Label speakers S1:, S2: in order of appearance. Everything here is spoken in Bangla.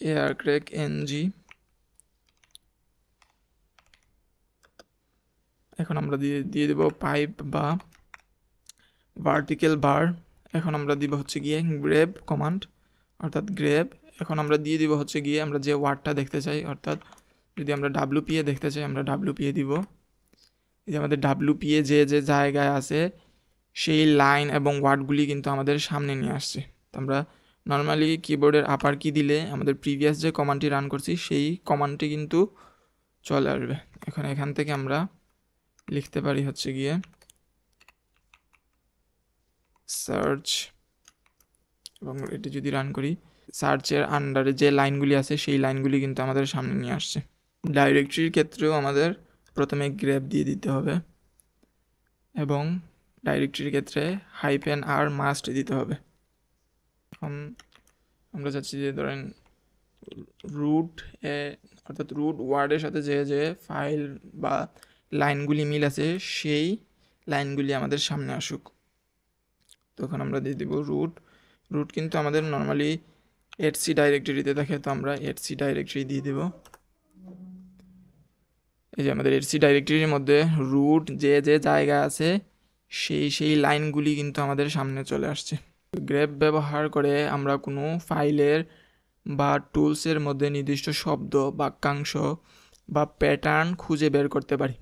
S1: aircrack ng। এখন আমরা দিয়ে দেব পাইপ বা ভার্টিক্যাল বার। এখন আমরা দিব হচ্ছে গিয়ে গ্রেব কমান্ড, অর্থাৎ গ্রেব। এখন আমরা দিয়ে দিব হচ্ছে গিয়ে আমরা যে ওয়ার্ডটা দেখতে চাই, অর্থাৎ যদি আমরা WPA দেখতে চাই আমরা WPA দিব। এই যে আমাদের WPA যে জায়গায় আছে সেই লাইন এবং ওয়ার্ডগুলি কিন্তু আমাদের সামনে নিয়ে আসছে। তো আমরা নর্মালি কিবোর্ডের আপার কি দিলে আমাদের প্রিভিয়াস যে কমান্ডটি রান করছি সেই কমান্ডটি কিন্তু চলে আসবে। এখন এখান থেকে আমরা লিখতে পারি হচ্ছে গিয়ে সার্চ, এবং এটি যদি রান করি সার্চের আন্ডারে যে লাইনগুলি আছে সেই লাইনগুলি কিন্তু আমাদের সামনে নিয়ে আসছে। ডাইরেক্টরির ক্ষেত্রেও আমাদের প্রথমে গ্রেপ দিয়ে দিতে হবে এবং ডাইরেক্টরির ক্ষেত্রে -r মাস্ট দিতে হবে। এখন আমরা চাচ্ছি যে ধরেন রুট অর্থাৎ রুট ওয়ার্ডের সাথে যে ফাইল বা লাইনগুলি মিল আছে সেই লাইনগুলি আমাদের সামনে আসুক। তখন আমরা দিয়ে দেব রুট কিন্তু আমাদের নর্মালি etc ডাইরেক্টরিতে থাকে, তো আমরা etc ডাইরেক্টরি দিয়ে দেব। এই যে আমাদের etc ডাইরেক্টরির মধ্যে রুট যে জায়গায় আছে সেই লাইনগুলি কিন্তু আমাদের সামনে চলে আসছে। গ্রেপ ব্যবহার করে আমরা কোনো ফাইলের বা টুলসের মধ্যে নির্দিষ্ট শব্দ, বাক্যাংশ বা প্যাটার্ন খুঁজে বের করতে পারি।